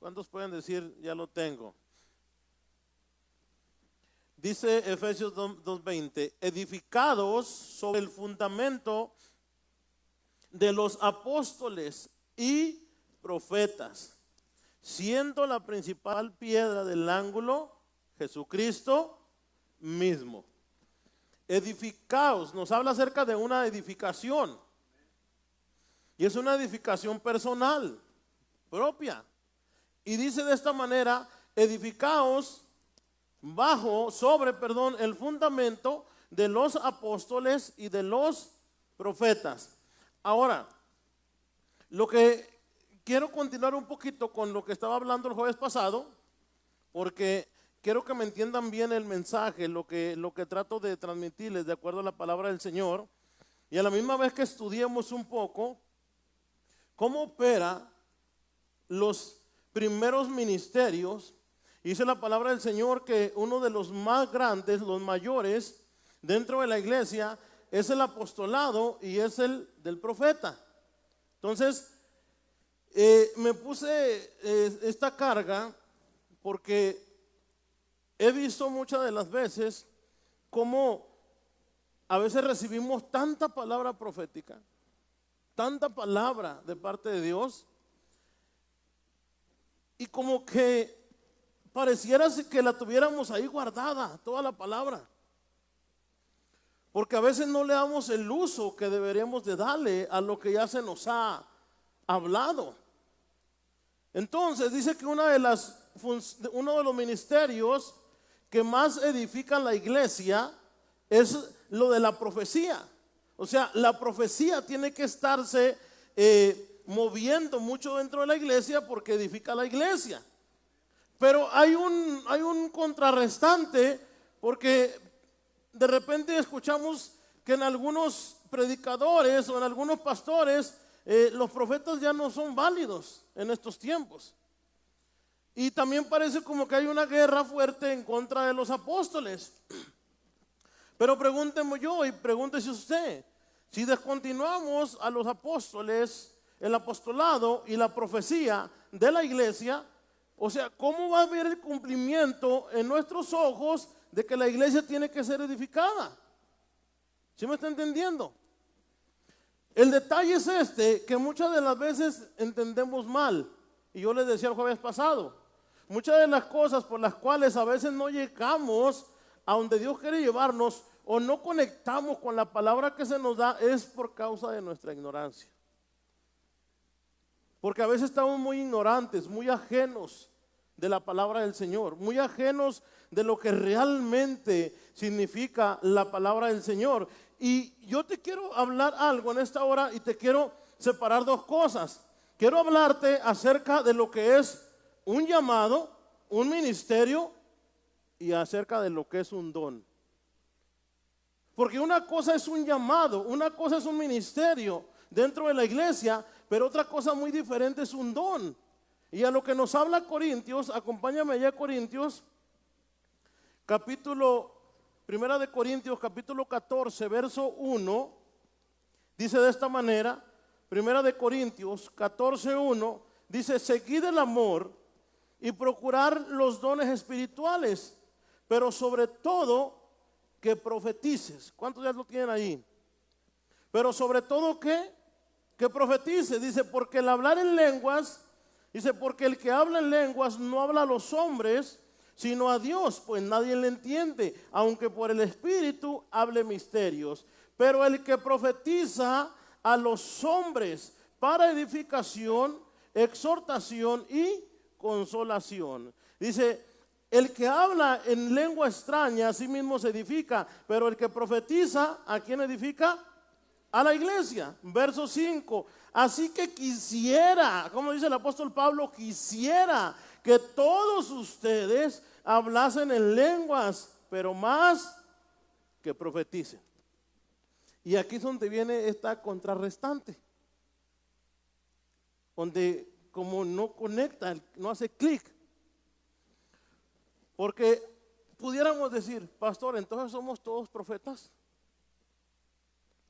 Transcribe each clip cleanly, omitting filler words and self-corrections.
¿Cuántos pueden decir, ya lo tengo? Dice Efesios 2:20, edificados sobre el fundamento de los apóstoles y profetas, siendo la principal piedra del ángulo Jesucristo mismo. Edificados, nos habla acerca de una edificación. Y es una edificación personal, propia. Y dice de esta manera, edificaos sobre el fundamento de los apóstoles y de los profetas. Ahora, lo que quiero continuar un poquito con lo que estaba hablando el jueves pasado, porque quiero que me entiendan bien el mensaje, lo que trato de transmitirles de acuerdo a la palabra del Señor, y a la misma vez que estudiemos un poco cómo opera los primeros ministerios. Dice la palabra del Señor que uno de los más grandes, los mayores dentro de la iglesia es el apostolado y es el del profeta. Entonces, me puse esta carga porque he visto muchas de las veces cómo a veces recibimos tanta palabra profética, tanta palabra de parte de Dios, y como que pareciera que la tuviéramos ahí guardada, toda la palabra. Porque a veces no le damos el uso que deberíamos de darle a lo que ya se nos ha hablado. Entonces dice que uno de los ministerios que más edifican la iglesia es lo de la profecía. O sea, la profecía tiene que estarse moviendo mucho dentro de la iglesia porque edifica la iglesia. Pero hay un contrarrestante, porque de repente escuchamos que en algunos predicadores o en algunos pastores los profetas ya no son válidos en estos tiempos. Y también parece como que hay una guerra fuerte en contra de los apóstoles. Pero pregúnteme yo y pregúntese usted, si descontinuamos a los apóstoles, el apostolado y la profecía de la iglesia, o sea, ¿cómo va a haber el cumplimiento en nuestros ojos de que la iglesia tiene que ser edificada? ¿Sí me está entendiendo? El detalle es que muchas de las veces entendemos mal. Y yo les decía el jueves pasado, muchas de las cosas por las cuales a veces no llegamos a donde Dios quiere llevarnos o no conectamos con la palabra que se nos da es por causa de nuestra ignorancia. Porque a veces estamos muy ignorantes, muy ajenos de la palabra del Señor, muy ajenos de lo que realmente significa la palabra del Señor. Y yo te quiero hablar algo en esta hora y te quiero separar dos cosas. Quiero hablarte acerca de lo que es un llamado, un ministerio y acerca de lo que es un don. Porque una cosa es un llamado, una cosa es un ministerio dentro de la iglesia, pero otra cosa muy diferente es un don. Y a lo que nos habla Corintios, acompáñame allá a Corintios, Primera de Corintios, capítulo 14, verso 1, dice de esta manera, Primera de Corintios 14, 1, dice, seguid el amor y procurar los dones espirituales, pero sobre todo que profetices. ¿Cuántos ya lo tienen ahí? Pero sobre todo que profetice, dice, porque el hablar en lenguas, dice, porque el que habla en lenguas no habla a los hombres, sino a Dios, pues nadie le entiende, aunque por el Espíritu hable misterios. Pero el que profetiza a los hombres para edificación, exhortación y consolación. Dice, el que habla en lengua extraña a sí mismo se edifica, pero el que profetiza, ¿a quién edifica? A la iglesia. Verso 5. Así que quisiera, como dice el apóstol Pablo, quisiera que todos ustedes hablasen en lenguas, pero más que profeticen. Y aquí es donde viene esta contrarrestante, donde como no conecta, no hace clic. Porque pudiéramos decir, pastor, entonces somos todos profetas.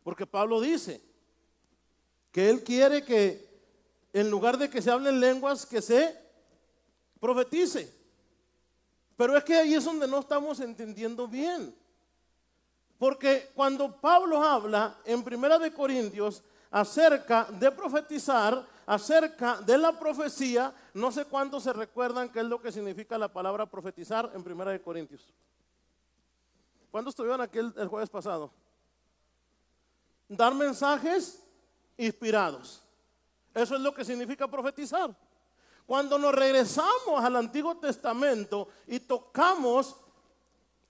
Porque Pablo dice que él quiere que en lugar de que se hablen lenguas, que se profetice. Pero es que ahí es donde no estamos entendiendo bien. Porque cuando Pablo habla en Primera de Corintios acerca de profetizar, acerca de la profecía, no sé cuántos se recuerdan qué es lo que significa la palabra profetizar en Primera de Corintios. ¿Cuándo estuvieron aquí el jueves pasado? Dar mensajes inspirados. Eso es lo que significa profetizar. Cuando nos regresamos al Antiguo Testamento y tocamos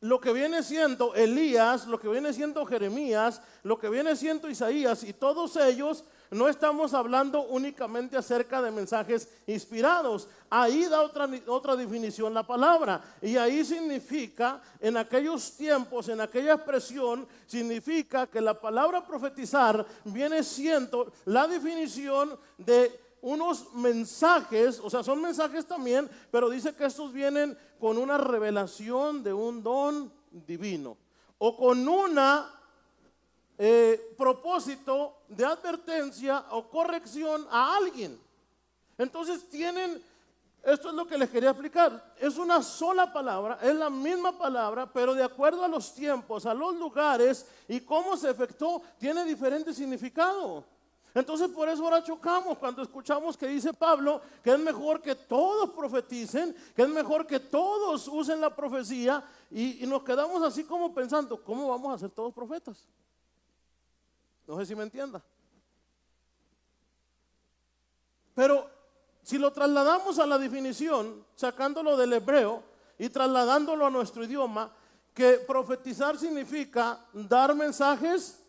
lo que viene siendo Elías, lo que viene siendo Jeremías, lo que viene siendo Isaías y todos ellos, no estamos hablando únicamente acerca de mensajes inspirados. Ahí da otra definición la palabra. Y ahí significa, en aquellos tiempos, en aquella expresión, significa que la palabra profetizar viene siendo la definición de unos mensajes, o sea, son mensajes también, pero dice que estos vienen con una revelación de un don divino o con una propósito de advertencia o corrección a alguien. Entonces esto es lo que les quería explicar, es una sola palabra, es la misma palabra, pero de acuerdo a los tiempos, a los lugares y cómo se efectuó, tiene diferente significado. Entonces por eso ahora chocamos cuando escuchamos que dice Pablo que es mejor que todos profeticen, que es mejor que todos usen la profecía y nos quedamos así como pensando, ¿cómo vamos a ser todos profetas? No sé si me entienda. Pero si lo trasladamos a la definición, sacándolo del hebreo y trasladándolo a nuestro idioma, que profetizar significa dar mensajes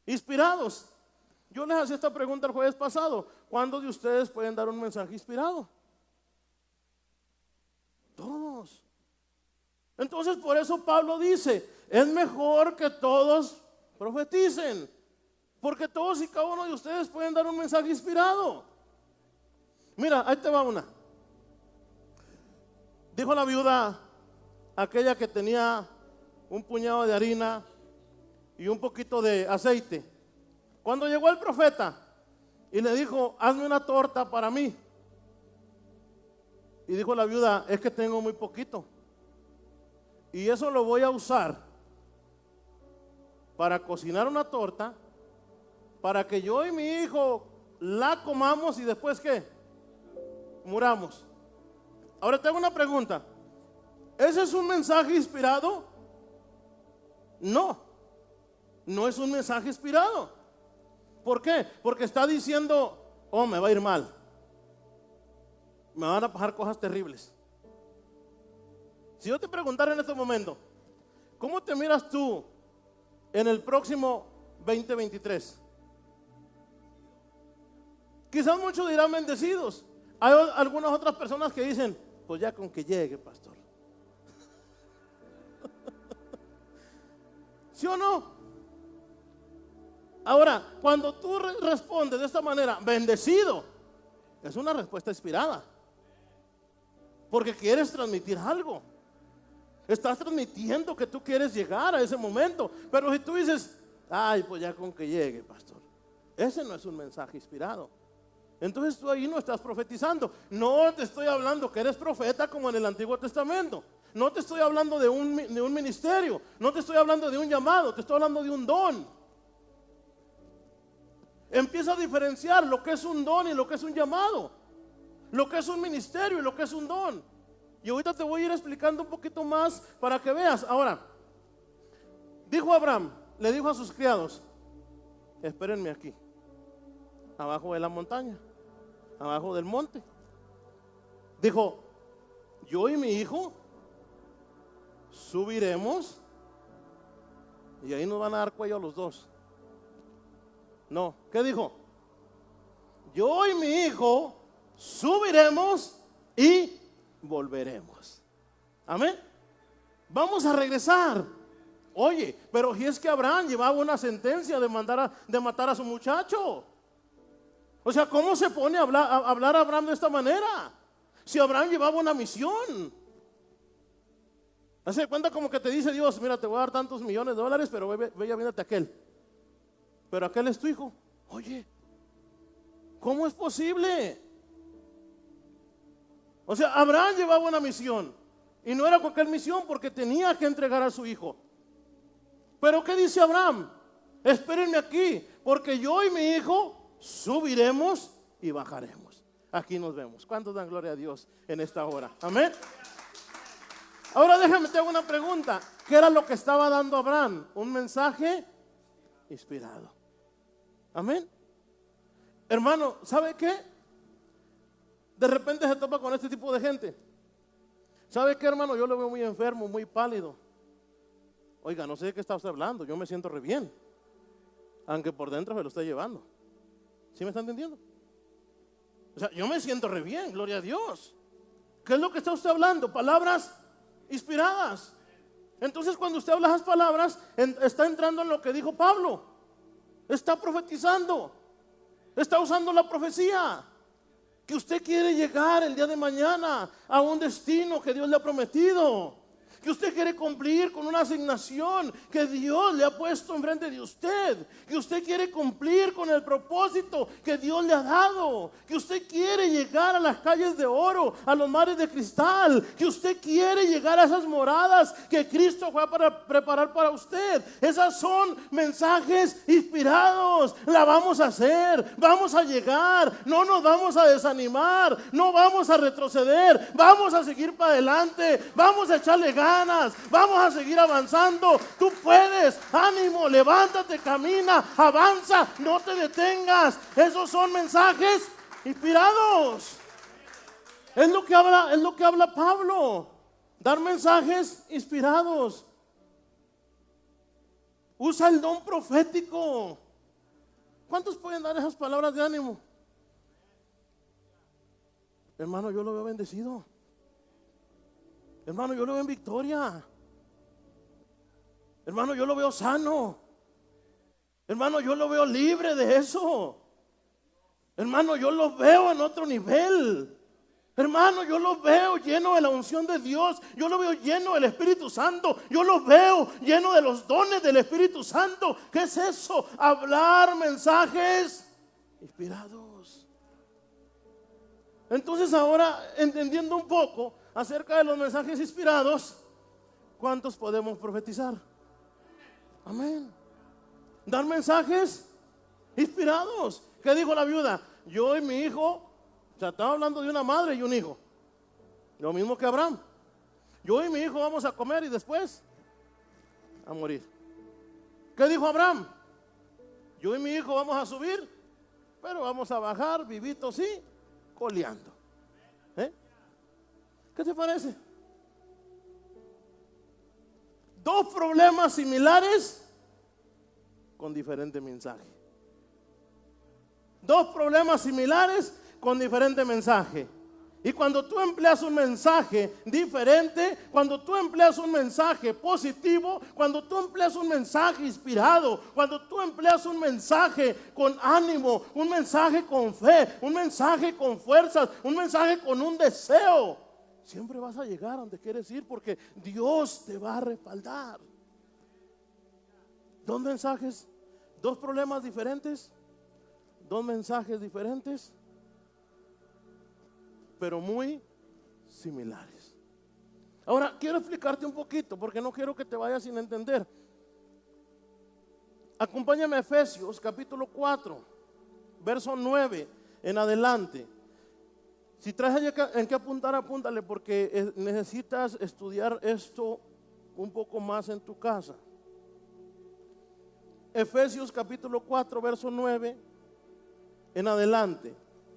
inspirados. Yo les hacía esta pregunta el jueves pasado. ¿Cuántos de ustedes pueden dar un mensaje inspirado? Todos. Entonces por eso Pablo dice, es mejor que todos profeticen. Porque todos y cada uno de ustedes pueden dar un mensaje inspirado. Mira, ahí te va una. Dijo la viuda, aquella que tenía un puñado de harina y un poquito de aceite. Cuando llegó el profeta y le dijo, hazme una torta para mí. Y dijo la viuda, es que tengo muy poquito. Y eso lo voy a usar para cocinar una torta, para que yo y mi hijo la comamos y después ¿qué? Muramos. Ahora tengo una pregunta. ¿Ese es un mensaje inspirado? No, no es un mensaje inspirado. ¿Por qué? Porque está diciendo, oh, me va a ir mal. Me van a pasar cosas terribles. Si yo te preguntara en este momento, ¿cómo te miras tú en el próximo 2023? Quizás muchos dirán bendecidos. Hay algunas otras personas que dicen, pues ya con que llegue, pastor. ¿Sí o no? Ahora, cuando tú respondes de esta manera, bendecido, es una respuesta inspirada. Porque quieres transmitir algo. Estás transmitiendo que tú quieres llegar a ese momento. Pero si tú dices, ay, pues ya con que llegue, pastor. Ese no es un mensaje inspirado. Entonces tú ahí no estás profetizando. No te estoy hablando que eres profeta como en el Antiguo Testamento. No te estoy hablando de un ministerio. No te estoy hablando de un llamado. Te estoy hablando de un don. Empieza a diferenciar lo que es un don y lo que es un llamado, lo que es un ministerio y lo que es un don. Y ahorita te voy a ir explicando un poquito más para que veas. Ahora, dijo Abraham, le dijo a sus criados, espérenme aquí, abajo de la montaña, abajo del monte. Dijo, yo y mi hijo subiremos y ahí nos van a dar cuello a los dos. No, ¿qué dijo? Yo y mi hijo subiremos y volveremos. Amén. Vamos a regresar. Oye, pero si es que Abraham llevaba una sentencia de matar a su muchacho. O sea, ¿cómo se pone a hablar a Abraham de esta manera? Si Abraham llevaba una misión. Hace cuenta como que te dice Dios, mira, te voy a dar tantos millones de dólares, pero ve ya mírate aquel. Pero aquel es tu hijo. Oye, ¿cómo es posible? O sea, Abraham llevaba una misión. Y no era cualquier misión, porque tenía que entregar a su hijo. Pero ¿qué dice Abraham? Espérenme aquí, porque yo y mi hijo subiremos y bajaremos. Aquí nos vemos. ¿Cuántos dan gloria a Dios en esta hora? Amén. Ahora déjame te hago una pregunta. ¿Qué era lo que estaba dando Abraham? Un mensaje inspirado. Amén. Hermano, ¿sabe qué? De repente se topa con este tipo de gente. ¿Sabe qué, hermano? Yo lo veo muy enfermo, muy pálido. Oiga, no sé de qué está usted hablando. Yo me siento re bien, aunque por dentro se lo está llevando. ¿Sí me está entendiendo? O sea, yo me siento re bien, gloria a Dios. ¿Qué es lo que está usted hablando? Palabras inspiradas. Entonces, cuando usted habla esas palabras, está entrando en lo que dijo Pablo. Está profetizando. Está usando la profecía. Que usted quiere llegar el día de mañana a un destino que Dios le ha prometido. Que usted quiere cumplir con una asignación que Dios le ha puesto enfrente de usted. Que usted quiere cumplir con el propósito que Dios le ha dado. Que usted quiere llegar a las calles de oro, a los mares de cristal. Que usted quiere llegar a esas moradas que Cristo fue a preparar para usted. Esos son mensajes inspirados. La vamos a hacer, vamos a llegar. No nos vamos a desanimar, no vamos a retroceder. Vamos a seguir para adelante, vamos a echarle ganas. Vamos a seguir avanzando. Tú puedes, ánimo, levántate, camina, avanza, no te detengas. Esos son mensajes inspirados. Es lo que habla Pablo. Dar mensajes inspirados. Usa el don profético. ¿Cuántos pueden dar esas palabras de ánimo? Hermano, yo lo veo bendecido. Hermano, yo lo veo en victoria. Hermano, yo lo veo sano. Hermano, yo lo veo libre de eso. Hermano, yo lo veo en otro nivel. Hermano, yo lo veo lleno de la unción de Dios. Yo lo veo lleno del Espíritu Santo. Yo lo veo lleno de los dones del Espíritu Santo. ¿Qué es eso? Hablar mensajes inspirados. Entonces ahora, entendiendo un poco acerca de los mensajes inspirados, ¿cuántos podemos profetizar? Amén. Dar mensajes inspirados. ¿Qué dijo la viuda? Yo y mi hijo, o sea, estaba hablando de una madre y un hijo. Lo mismo que Abraham. Yo y mi hijo vamos a comer y después a morir. ¿Qué dijo Abraham? Yo y mi hijo vamos a subir, pero vamos a bajar vivitos y coleando. ¿Qué te parece? Dos problemas similares con diferente mensaje. Dos problemas similares con diferente mensaje. Y cuando tú empleas un mensaje diferente, cuando tú empleas un mensaje positivo, cuando tú empleas un mensaje inspirado, cuando tú empleas un mensaje con ánimo, un mensaje con fe, un mensaje con fuerzas, un mensaje con un deseo, siempre vas a llegar a donde quieres ir porque Dios te va a respaldar. Dos mensajes, dos problemas diferentes, dos mensajes diferentes, pero muy similares. Ahora, quiero explicarte un poquito porque no quiero que te vayas sin entender. Acompáñame a Efesios capítulo 4, verso 9 en adelante. Si traes en qué apuntar, apúntale porque necesitas estudiar esto un poco más en tu casa. Efesios capítulo 4, verso 9 en adelante.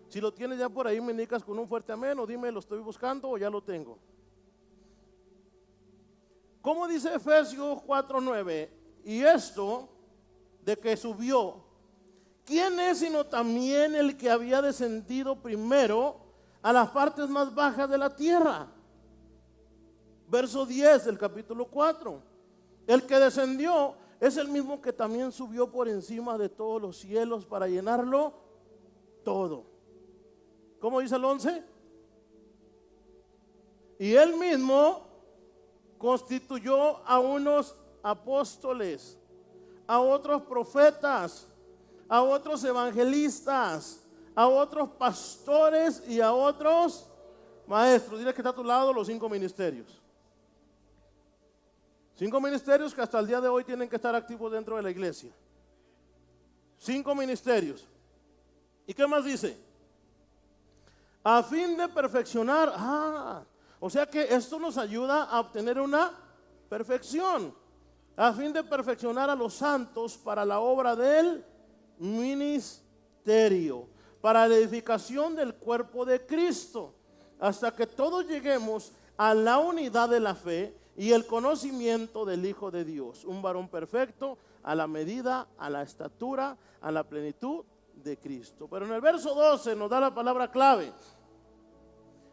Si lo tienes ya por ahí, me indicas con un fuerte amén o dime, lo estoy buscando o ya lo tengo. ¿Cómo dice Efesios 4:9? Y esto de que subió, ¿quién es sino también el que había descendido primero a las partes más bajas de la tierra? Verso 10 del capítulo 4. El que descendió es el mismo que también subió por encima de todos los cielos para llenarlo todo. ¿Cómo dice el 11? Y él mismo constituyó a unos apóstoles, a otros profetas, a otros evangelistas, a otros pastores y a otros Maestro, dile que está a tu lado los 5 ministerios. 5 ministerios que hasta el día de hoy tienen que estar activos dentro de la iglesia. 5 ministerios. ¿Y qué más dice? A fin de perfeccionar. O sea que esto nos ayuda a obtener una perfección. A fin de perfeccionar a los santos para la obra del ministerio, para la edificación del cuerpo de Cristo, hasta que todos lleguemos a la unidad de la fe y el conocimiento del Hijo de Dios, un varón perfecto a la medida, a la estatura, a la plenitud de Cristo. Pero en el verso 12 nos da la palabra clave.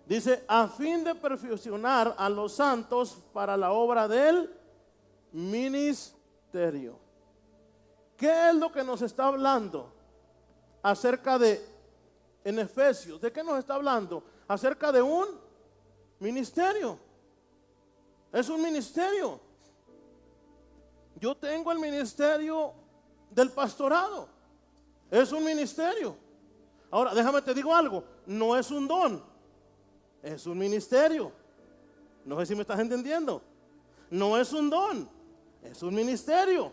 Dice, a fin de perfeccionar a los santos para la obra del ministerio. ¿Qué es lo que nos está hablando acerca de, en Efesios? ¿De qué nos está hablando? Acerca de un ministerio. Es un ministerio. Yo tengo el ministerio del pastorado. Es un ministerio. Ahora, déjame te digo algo. No es un don. Es un ministerio. No sé si me estás entendiendo. No es un don. Es un ministerio.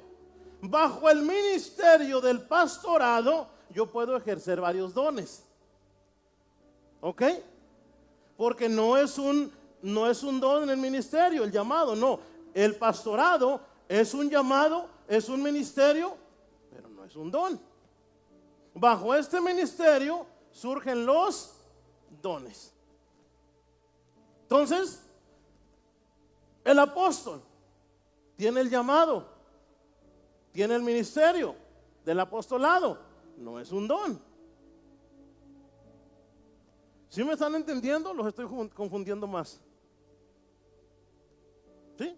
Bajo el ministerio del pastorado, yo puedo ejercer varios dones. ¿Ok? Porque no es un don en el ministerio, el llamado, no. El pastorado es un llamado, es un ministerio, pero no es un don. Bajo este ministerio surgen los dones. Entonces, el apóstol tiene el llamado, tiene el ministerio del apostolado, no es un don. ¿Sí me están entendiendo? Los estoy confundiendo más. ¿Sí?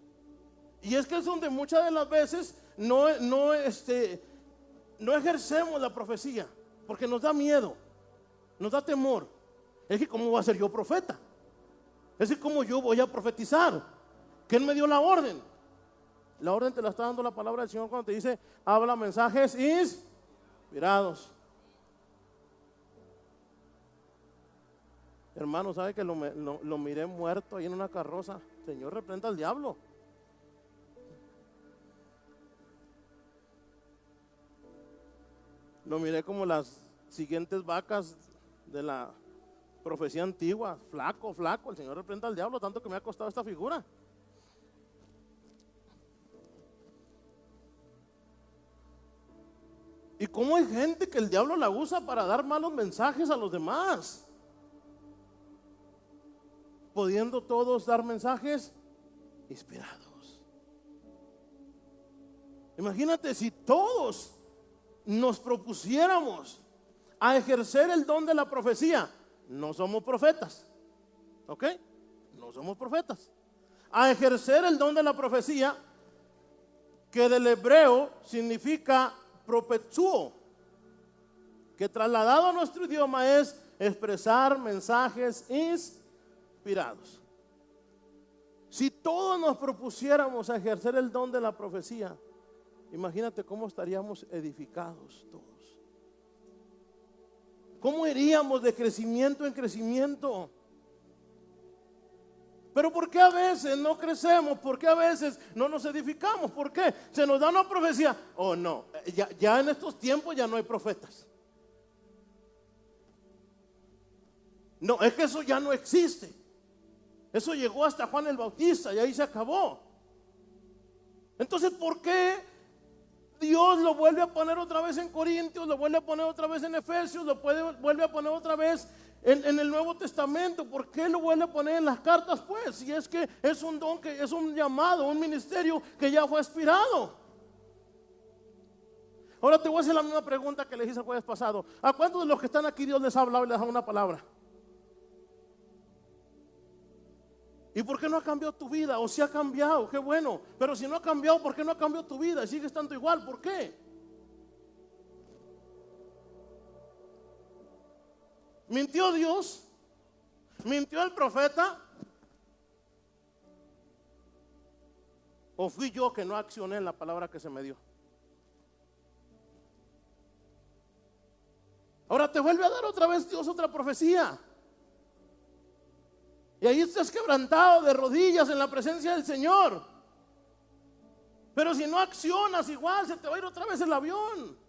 Y es que es donde muchas de las veces no ejercemos la profecía, porque nos da miedo, nos da temor. Es que ¿cómo voy a ser yo profeta? Es que ¿cómo yo voy a profetizar? ¿Quién me dio la orden? La orden te la está dando la palabra del Señor cuando te dice, habla mensajes inspirados. Hermano, ¿sabe que lo miré muerto ahí en una carroza? Señor, reprenda al diablo. Lo miré como las siguientes vacas de la profecía antigua. Flaco, flaco. El Señor reprenda al diablo, tanto que me ha costado esta figura. Y cómo hay gente que el diablo la usa para dar malos mensajes a los demás, pudiendo todos dar mensajes inspirados. Imagínate si todos nos propusiéramos a ejercer el don de la profecía. No somos profetas, ¿ok? No somos profetas. A ejercer el don de la profecía, que del hebreo significa propetsuo, que trasladado a nuestro idioma es expresar mensajes inspirados. Si todos nos propusiéramos a ejercer el don de la profecía, imagínate cómo estaríamos edificados todos. ¿Cómo iríamos de crecimiento en crecimiento? Pero ¿por qué a veces no crecemos? ¿Por qué a veces no nos edificamos? ¿Por qué? Se nos da una profecía. Oh no, ya en estos tiempos ya no hay profetas. No, es que eso ya no existe. Eso llegó hasta Juan el Bautista y ahí se acabó. Entonces, ¿por qué Dios lo vuelve a poner otra vez en Corintios, lo vuelve a poner otra vez en Efesios, vuelve a poner otra vez en el Nuevo Testamento? ¿Por qué lo vuelve a poner en las cartas? Pues, si es que es un don, que es un llamado, un ministerio que ya fue expirado. Ahora te voy a hacer la misma pregunta que les hice el jueves pasado. ¿A cuántos de los que están aquí Dios les ha hablado y les ha dado una palabra? ¿Y por qué no ha cambiado tu vida? O si ha cambiado, qué bueno. Pero si no ha cambiado, ¿por qué no ha cambiado tu vida? Y sigue estando igual, ¿por qué? ¿Mintió Dios? ¿Mintió el profeta? ¿O fui yo que no accioné en la palabra que se me dio? Ahora te vuelve a dar otra vez Dios otra profecía. Y ahí estás quebrantado de rodillas en la presencia del Señor. Pero si no accionas, igual se te va a ir otra vez el avión.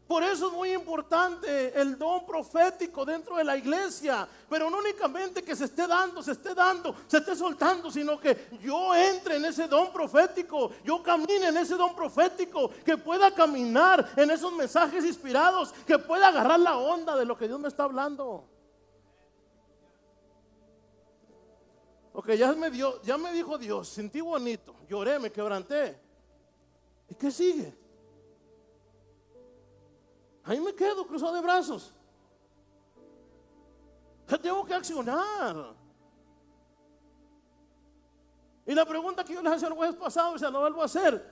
Por eso es muy importante el don profético dentro de la iglesia. Pero no únicamente que se esté dando, se esté soltando, sino que yo entre en ese don profético, yo camine en ese don profético, que pueda caminar en esos mensajes inspirados, que pueda agarrar la onda de lo que Dios me está hablando. Ok, ya me dijo Dios, sentí bonito, lloré, me quebranté. ¿Y qué sigue? Ahí me quedo cruzado de brazos. Ya tengo que accionar. Y la pregunta que yo les hacía el jueves pasado, y se la vuelvo a hacer: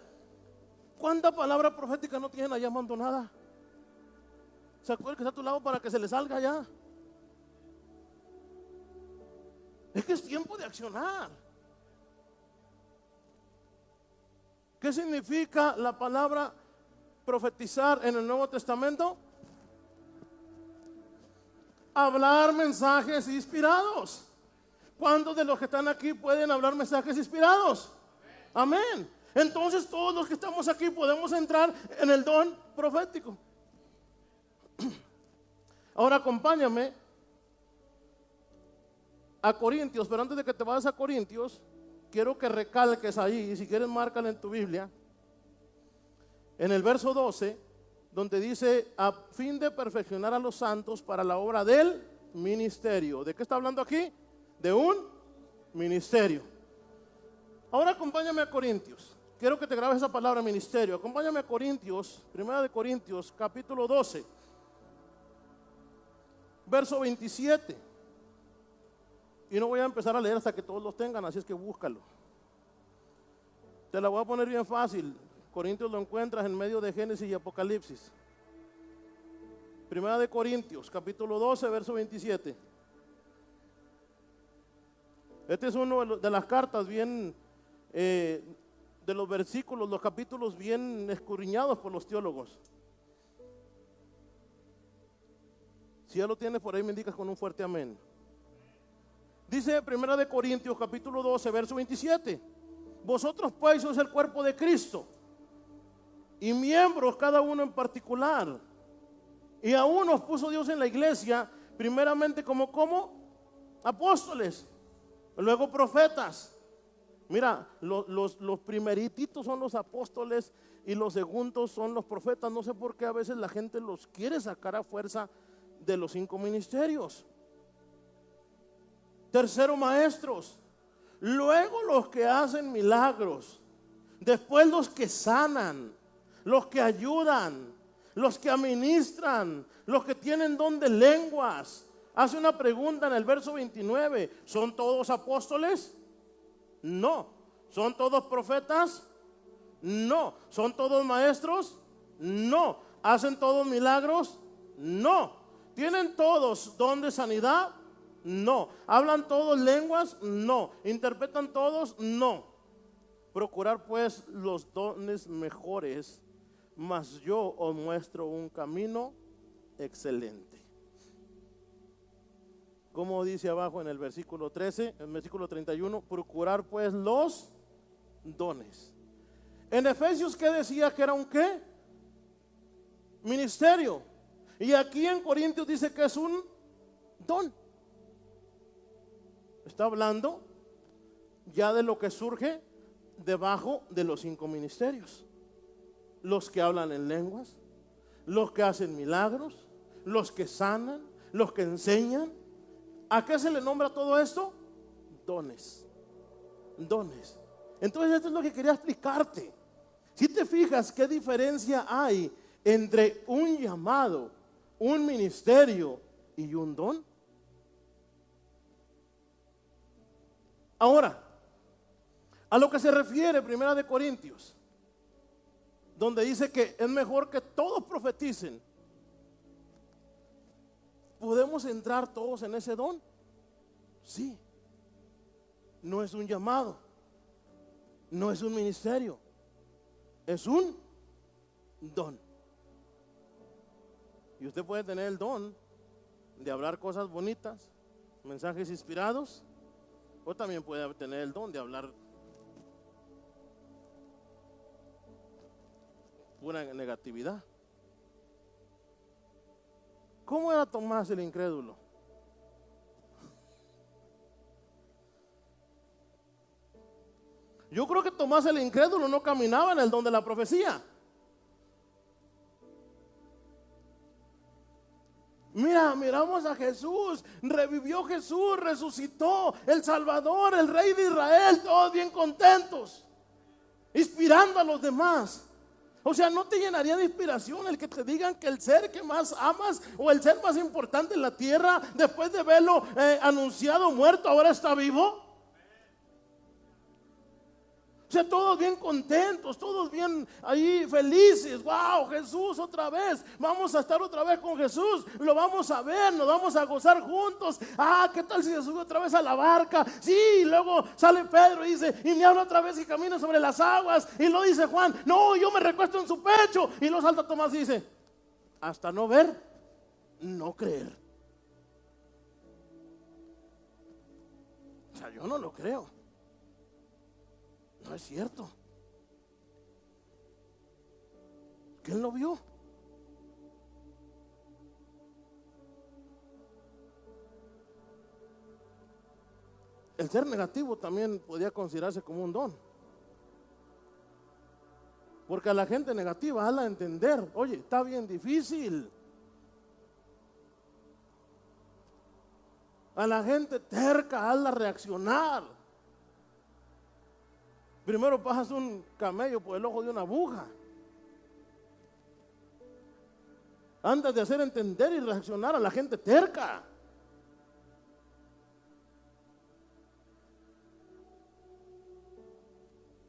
¿cuánta palabra profética no tienen allá abandonada? ¿Se acuerdan que está a tu lado para que se le salga ya? Es que es tiempo de accionar. ¿Qué significa la palabra profetizar en el Nuevo Testamento? Hablar mensajes inspirados. ¿Cuántos de los que están aquí pueden hablar mensajes inspirados? Amén. Entonces todos los que estamos aquí podemos entrar en el don profético. Ahora acompáñame a Corintios, pero antes de que te vayas a Corintios, quiero que recalques ahí, y si quieres márcala en tu Biblia, en el verso 12, donde dice: a fin de perfeccionar a los santos para la obra del ministerio. ¿De qué está hablando aquí? De un ministerio. Ahora acompáñame a Corintios. Quiero que te grabes esa palabra, ministerio. Acompáñame a Corintios, primera de Corintios, capítulo 12, verso 27. Y no voy a empezar a leer hasta que todos los tengan, así es que búscalo. Te la voy a poner bien fácil. Corintios lo encuentras en medio de Génesis y Apocalipsis. Primera de Corintios, capítulo 12, verso 27. Este es uno de las cartas bien, de los versículos, los capítulos bien escudriñados por los teólogos. Si ya lo tienes por ahí, me indicas con un fuerte amén. Dice Primera de Corintios, capítulo 12, verso 27. Vosotros pues sois el cuerpo de Cristo, y miembros cada uno en particular. Y a unos puso Dios en la iglesia, primeramente como apóstoles, luego profetas. Mira, los primerititos son los apóstoles y los segundos son los profetas. No sé por qué a veces la gente los quiere sacar a fuerza de los 5 ministerios. Tercero, maestros. Luego los que hacen milagros. Después los que sanan, los que ayudan, los que administran, los que tienen don de lenguas. Hace una pregunta en el verso 29. ¿Son todos apóstoles? No. ¿Son todos profetas? No. ¿Son todos maestros? No. ¿Hacen todos milagros? No. ¿Tienen todos don de sanidad? No. ¿Hablan todos lenguas? No. ¿Interpretan todos? No. Procurar pues los dones mejores, mas yo os muestro un camino excelente. Como dice abajo en el versículo 13, en el versículo 31, procurar pues los dones. En Efesios, ¿qué decía que era un qué? Ministerio. Y aquí en Corintios dice que es un don. Está hablando ya de lo que surge debajo de los 5 ministerios. Los que hablan en lenguas, los que hacen milagros, los que sanan, los que enseñan. ¿A qué se le nombra todo esto? Dones. Dones. Entonces esto es lo que quería explicarte. Si te fijas qué diferencia hay entre un llamado, un ministerio y un don. Ahora, a lo que se refiere Primera de Corintios, donde dice que es mejor que todos profeticen, ¿podemos entrar todos en ese don? Sí. No es un llamado, no es un ministerio, es un don. Y usted puede tener el don de hablar cosas bonitas, mensajes inspirados, o también puede tener el don de hablar pura negatividad. ¿Cómo era Tomás el incrédulo? Yo creo que Tomás el incrédulo no caminaba en el don de la profecía. Miramos a Jesús, revivió Jesús, resucitó el Salvador, el Rey de Israel, todos bien contentos, inspirando a los demás. O sea, ¿no te llenaría de inspiración el que te digan que el ser que más amas o el ser más importante en la tierra, después de verlo anunciado muerto, ahora está vivo? O sea, todos bien contentos, todos bien ahí felices. Wow, Jesús otra vez. Vamos a estar otra vez con Jesús. Lo vamos a ver, nos vamos a gozar juntos. ¿Qué tal si se sube otra vez a la barca? Sí, y luego sale Pedro y dice, y me habla otra vez y camina sobre las aguas. Y lo dice Juan, no, yo me recuesto en su pecho. Y lo salta Tomás y dice, hasta no ver, no creer. O sea, yo no lo creo. No es cierto. Que él no vio. El ser negativo también podría considerarse como un don. Porque a la gente negativa, hazla entender, oye, está bien difícil. A la gente terca, hazla reaccionar. Primero pasas un camello por el ojo de una aguja. Antes de hacer entender y reaccionar a la gente terca.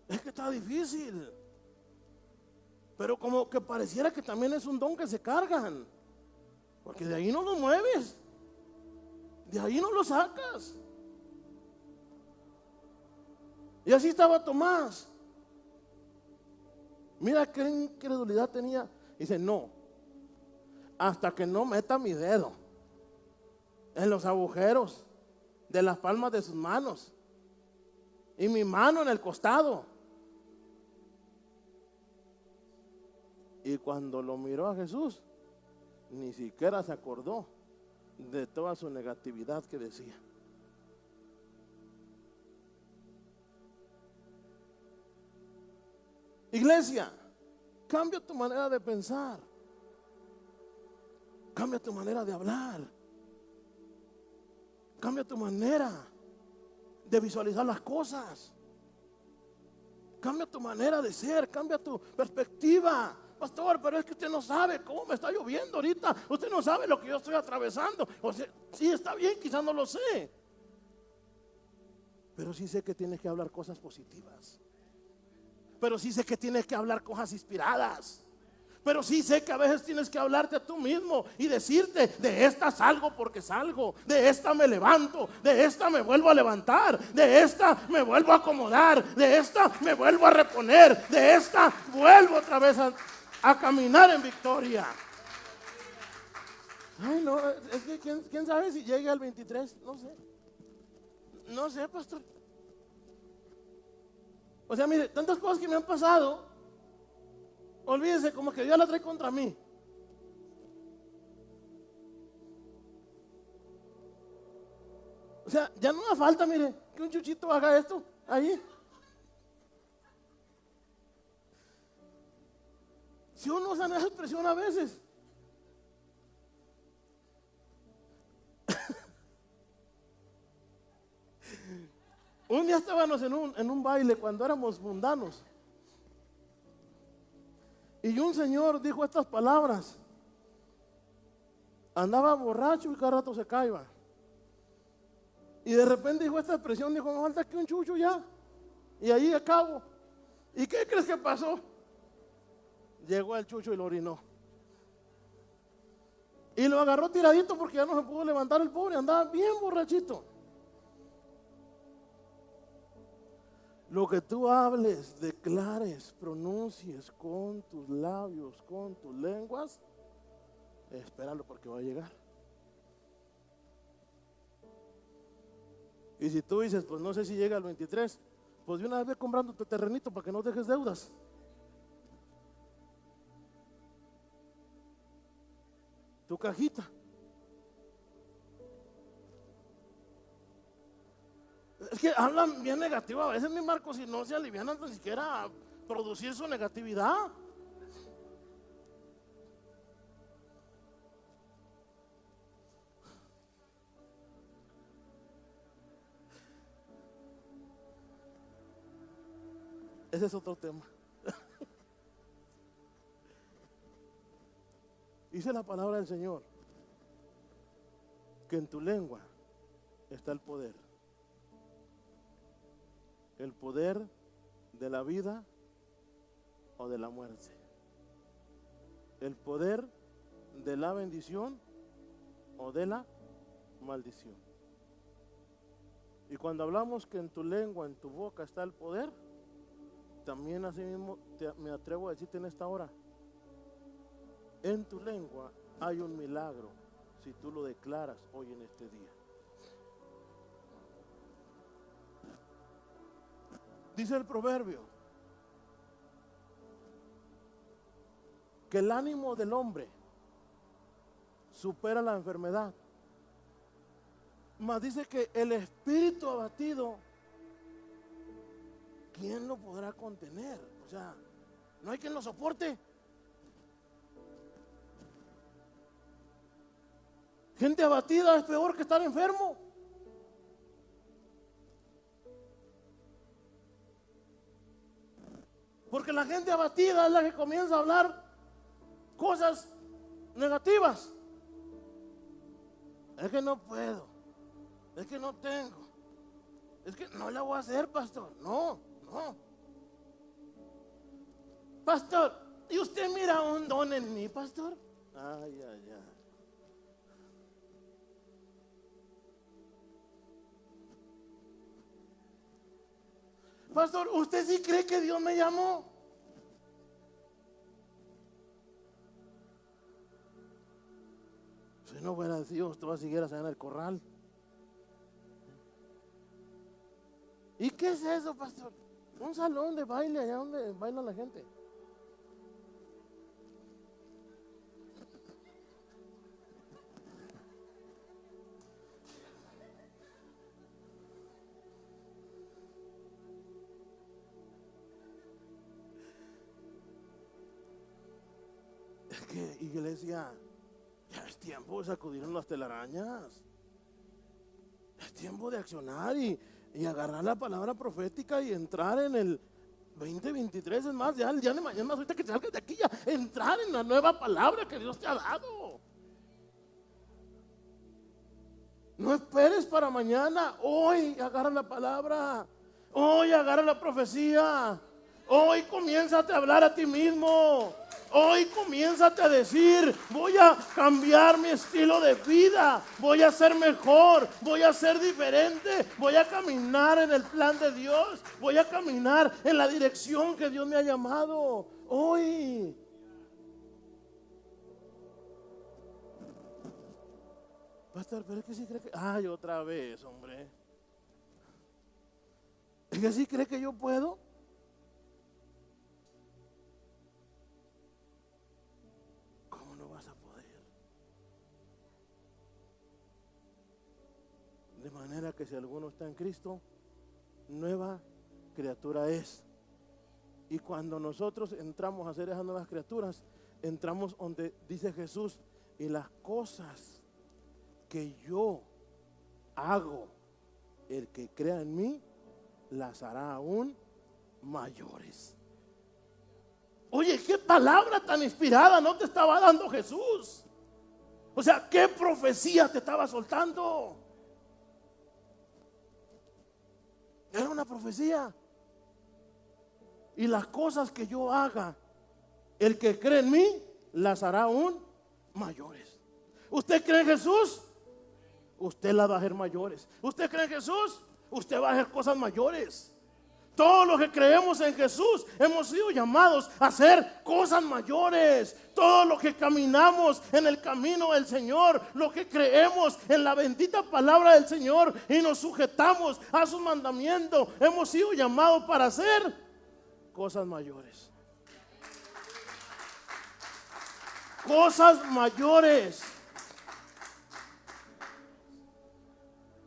Es que está difícil. Pero como que pareciera que también es un don que se cargan. Porque de ahí no lo mueves. De ahí no lo sacas. Y así estaba Tomás. Mira qué incredulidad tenía. Dice, no, hasta que no meta mi dedo en los agujeros de las palmas de sus manos y mi mano en el costado. Y cuando lo miró a Jesús, ni siquiera se acordó de toda su negatividad que decía. Iglesia, cambia tu manera de pensar. Cambia tu manera de hablar. Cambia tu manera de visualizar las cosas. Cambia tu manera de ser. Cambia tu perspectiva. Pastor, pero es que usted no sabe cómo me está lloviendo ahorita. Usted no sabe lo que yo estoy atravesando. O sea, sí, está bien, quizás no lo sé. Pero sí sé que tienes que hablar cosas positivas. Pero sí sé que tienes que hablar cosas inspiradas. Pero sí sé que a veces tienes que hablarte a tú mismo y decirte, de esta salgo porque salgo, de esta me levanto, de esta me vuelvo a levantar, de esta me vuelvo a acomodar, de esta me vuelvo a reponer, de esta vuelvo otra vez a caminar en victoria. Ay, no, es que ¿quién sabe si llega al 23? No sé, pastor. O sea, mire, tantas cosas que me han pasado, olvídense, como que Dios la trae contra mí. O sea, ya no me falta, mire, que un chuchito haga esto ahí. Si uno usa esa expresión a veces. Un día estábamos en un baile cuando éramos mundanos. Y un señor dijo estas palabras. Andaba borracho y cada rato se caía. Y de repente dijo esta expresión, dijo, me falta aquí un chucho ya. Y ahí acabo. ¿Y qué crees que pasó? Llegó el chucho y lo orinó. Y lo agarró tiradito porque ya no se pudo levantar el pobre, andaba bien borrachito. Lo que tú hables, declares, pronuncies con tus labios, con tus lenguas, espéralo porque va a llegar. Y si tú dices, pues no sé si llega al 23, pues de una vez ve comprando tu terrenito para que no dejes deudas. Tu cajita. Es que hablan bien negativo a veces, mi Marcos, y no se alivianan ni siquiera a producir su negatividad. Ese es otro tema. Dice la palabra del Señor que en tu lengua está el poder. El poder de la vida o de la muerte. El poder de la bendición o de la maldición. Y cuando hablamos que en tu lengua, en tu boca está el poder, también así mismo me atrevo a decirte en esta hora, en tu lengua hay un milagro si tú lo declaras hoy en este día. Dice el proverbio que el ánimo del hombre supera la enfermedad, mas dice que el espíritu abatido, ¿quién lo podrá contener? O sea, no hay quien lo soporte. Gente abatida es peor que estar enfermo. Porque la gente abatida es la que comienza a hablar cosas negativas. Es que no puedo, es que no tengo, es que no la voy a hacer, pastor. No. Pastor, ¿y usted mira un don en mí, pastor? Ay. Pastor, ¿usted sí cree que Dios me llamó? Si no fuera Dios, tú vas a seguir allá en el corral. ¿Y qué es eso, pastor? Un salón de baile allá donde baila la gente. Es que, iglesia, ya es tiempo de sacudir las telarañas. Es tiempo de accionar y agarrar la palabra profética y entrar en el 2023. Es más, ya el día de mañana, ahorita que salgas de aquí, ya entrar en la nueva palabra que Dios te ha dado. No esperes para mañana. Hoy agarra la palabra. Hoy agarra la profecía. Hoy comiénzate a hablar a ti mismo. Hoy comiénzate a decir: voy a cambiar mi estilo de vida, voy a ser mejor, voy a ser diferente, voy a caminar en el plan de Dios, voy a caminar en la dirección que Dios me ha llamado. Hoy. Pastor, pero es que sí cree que... Ay, otra vez, hombre. ¿Es que sí cree que yo puedo? ¿Cómo no vas a poder? De manera que si alguno está en Cristo, nueva criatura es. Y cuando nosotros entramos a ser esas nuevas criaturas, entramos donde dice Jesús: y las cosas que yo hago, el que crea en mí, las hará aún mayores. Oye, qué palabra tan inspirada no te estaba dando Jesús. O sea, qué profecía te estaba soltando. Era una profecía. Y las cosas que yo haga, el que cree en mí, las hará aún mayores. ¿Usted cree en Jesús? Usted las va a hacer mayores. ¿Usted cree en Jesús? Usted va a hacer cosas mayores. Todos los que creemos en Jesús hemos sido llamados a hacer cosas mayores. Todos los que caminamos en el camino del Señor, los que creemos en la bendita palabra del Señor y nos sujetamos a su mandamiento, hemos sido llamados para hacer cosas mayores. Cosas mayores.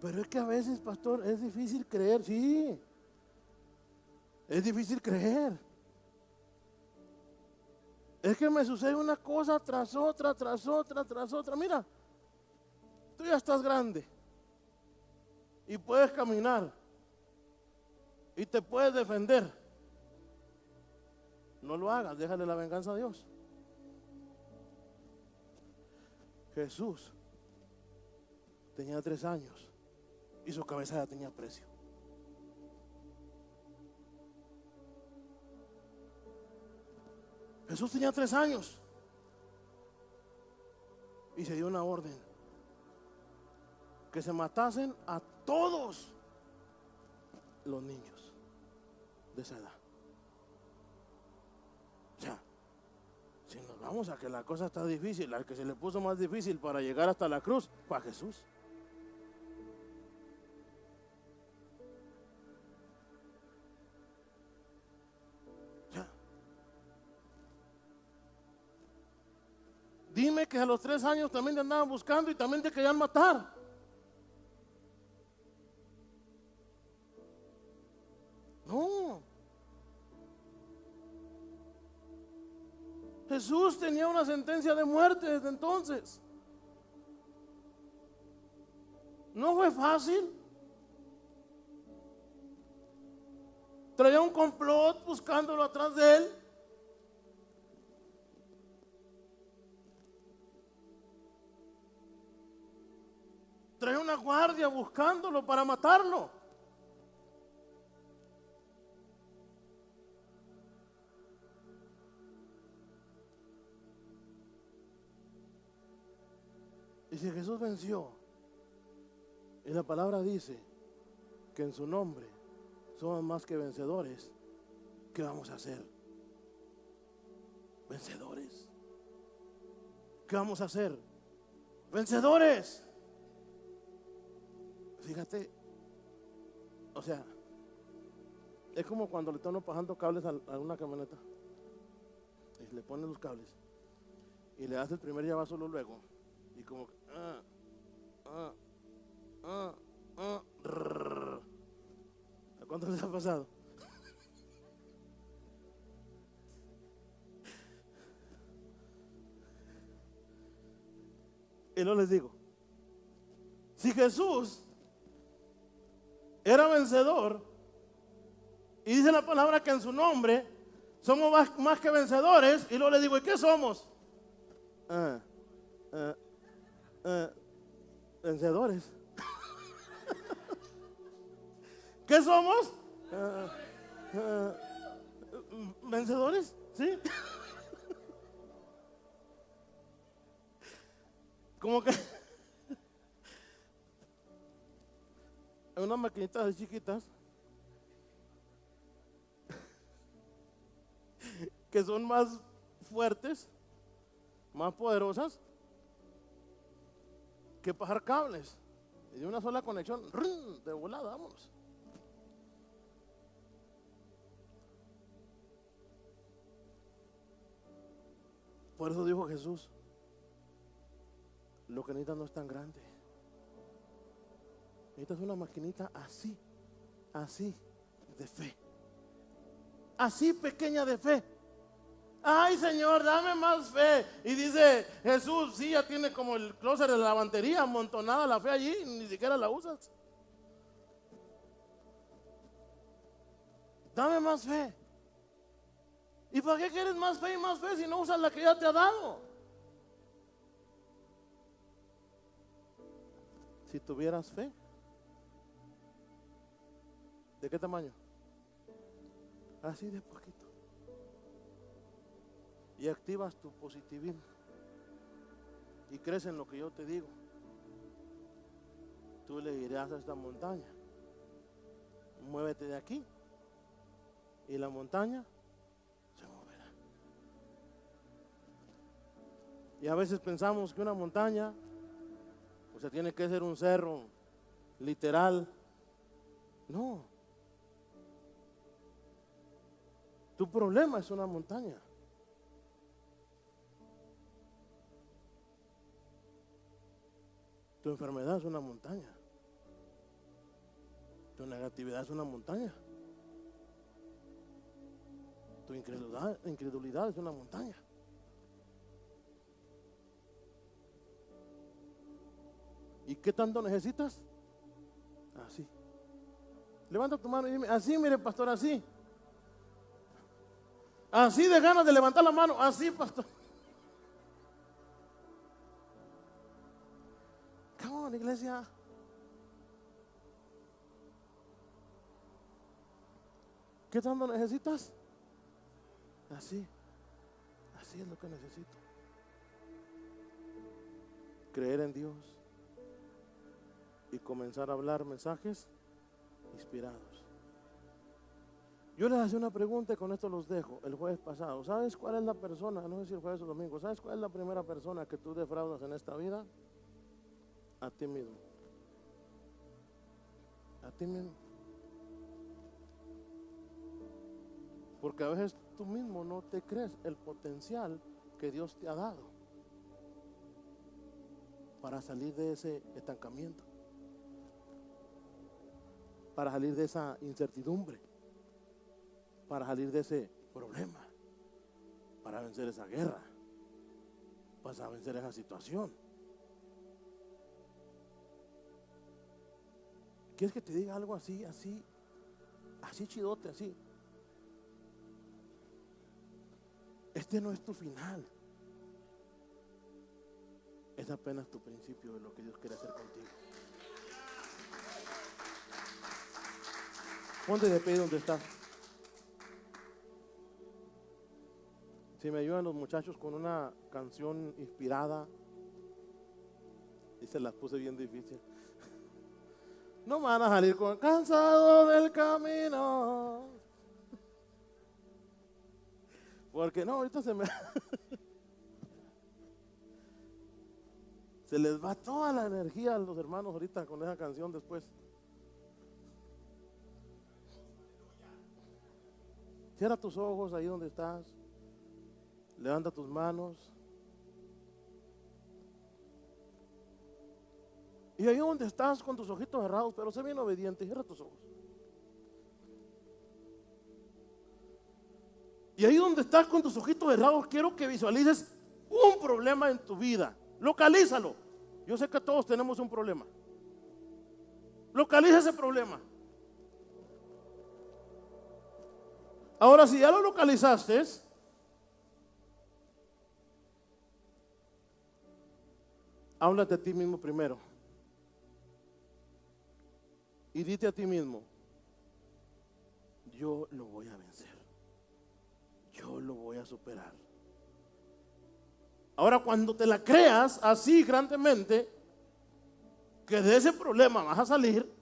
Pero es que a veces, pastor, es difícil creer, sí. Es difícil creer. Es que me sucede una cosa tras otra, tras otra, tras otra. Mira, tú ya estás grande y puedes caminar y te puedes defender. No lo hagas, déjale la venganza a Dios. Jesús tenía 3 años y su cabeza ya tenía precio. Jesús tenía 3 años y se dio una orden que se matasen a todos los niños de esa edad. O sea, si nos vamos a que la cosa está difícil, al que se le puso más difícil para llegar hasta la cruz fue a Jesús. Dime que a los 3 años también te andaban buscando y también te querían matar. No. Jesús tenía una sentencia de muerte desde entonces. No fue fácil. Traía un complot buscándolo atrás de él. Trae una guardia buscándolo para matarlo. Y si Jesús venció, y la palabra dice que en su nombre somos más que vencedores, ¿qué vamos a hacer? Vencedores. ¿Qué vamos a hacer? Vencedores. Fíjate, o sea, es como cuando le están pasando cables a una camioneta y le ponen los cables y le das el primer llavazo luego y como ¿a cuánto les ha pasado? Y no les digo, si Jesús era vencedor, y dice la palabra que en su nombre somos más que vencedores, y luego le digo, ¿y qué somos? Vencedores. ¿Qué somos? Vencedores, ¿sí? Como que unas maquinitas así chiquitas que son más fuertes, más poderosas que pasar cables. Y de una sola conexión, de volada, vámonos. Por eso dijo Jesús, lo que necesitas no es tan grande. Necesitas una maquinita así, de fe. Así pequeña de fe. Ay, Señor, dame más fe. Y dice Jesús, sí, ya tiene como el closet de la lavandería amontonada la fe allí, ni siquiera la usas. Dame más fe. ¿Y para qué quieres más fe y más fe si no usas la que ya te ha dado? Si tuvieras fe, ¿de qué tamaño? Así de poquito. Y activas tu positivismo y crees en lo que yo te digo. Tú le dirás a esta montaña, muévete de aquí y la montaña se moverá. Y a veces pensamos que una montaña, o sea, tiene que ser un cerro literal. No. Tu problema es una montaña. Tu enfermedad es una montaña. Tu negatividad es una montaña. Tu incredulidad es una montaña. ¿Y qué tanto necesitas? Así. Levanta tu mano y dime, así, mire, pastor, así. Así de ganas de levantar la mano, así, pastor. Come on, iglesia. ¿Qué tanto necesitas? Así. Así es lo que necesito. Creer en Dios y comenzar a hablar mensajes inspirados. Yo les hacía una pregunta y con esto los dejo. El jueves pasado, ¿sabes cuál es la persona? No sé si el jueves o domingo. ¿Sabes cuál es la primera persona que tú defraudas en esta vida? A ti mismo. A ti mismo. Porque a veces tú mismo no te crees el potencial que Dios te ha dado para salir de ese estancamiento, para salir de esa incertidumbre, para salir de ese problema, para vencer esa guerra, para vencer esa situación. ¿Quieres que te diga algo así chidote, así? Este no es tu final. Es apenas tu principio de lo que Dios quiere hacer contigo. Ponte de pie donde estás. Si me ayudan los muchachos con una canción inspirada. Y se las puse bien difícil. No me van a salir con cansado del camino. Porque no, ahorita se les va toda la energía a los hermanos ahorita con esa canción después. Cierra tus ojos ahí donde estás. Levanta tus manos. Y ahí donde estás con tus ojitos cerrados, pero sé bien obediente, cierra tus ojos. Y ahí donde estás con tus ojitos cerrados, quiero que visualices un problema en tu vida. Localízalo. Yo sé que todos tenemos un problema. Localiza ese problema. Ahora, si ya lo localizaste, háblate a ti mismo primero. Y dite a ti mismo, yo lo voy a vencer. Yo lo voy a superar. Ahora, cuando te la creas así grandemente, que de ese problema vas a salir,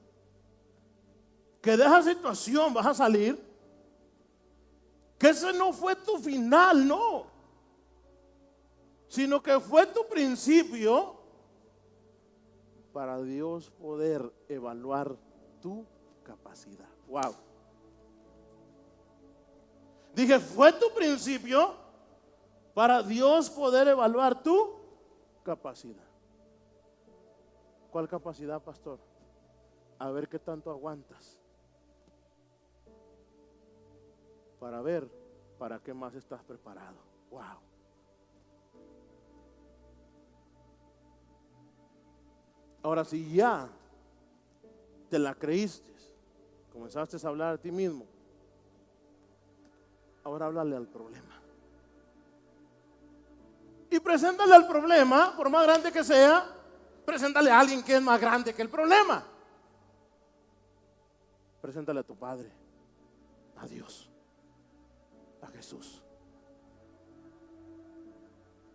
que de esa situación vas a salir, que ese no fue tu final, no, sino que fue tu principio para Dios poder evaluar tu capacidad. Wow. Dije, fue tu principio para Dios poder evaluar tu capacidad. ¿Cuál capacidad, pastor? A ver qué tanto aguantas. Para ver para qué más estás preparado. Wow. Ahora, si ya te la creíste, comenzaste a hablar a ti mismo, ahora háblale al problema. Y preséntale al problema, por más grande que sea, preséntale a alguien que es más grande que el problema. Preséntale a tu Padre, a Dios, a Jesús.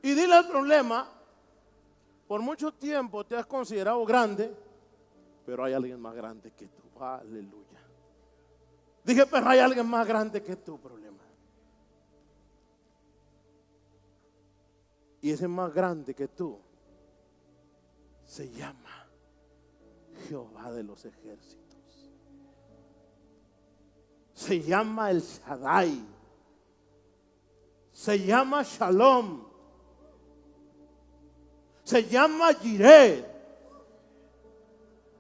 Y dile al problema, por mucho tiempo te has considerado grande, pero hay alguien más grande que tú. Aleluya. Dije, pero hay alguien más grande que tu problema. Y ese más grande que tú se llama Jehová de los ejércitos. Se llama el Shaddai. Se llama Shalom. Se llama Jireh.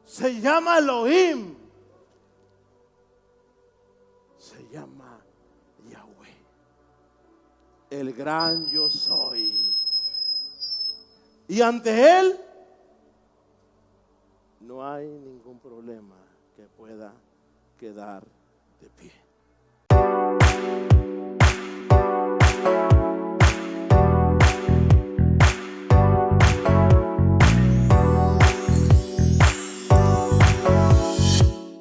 Se llama Elohim. Se llama Yahweh. El gran yo soy. Y ante Él no hay ningún problema que pueda quedar de pie.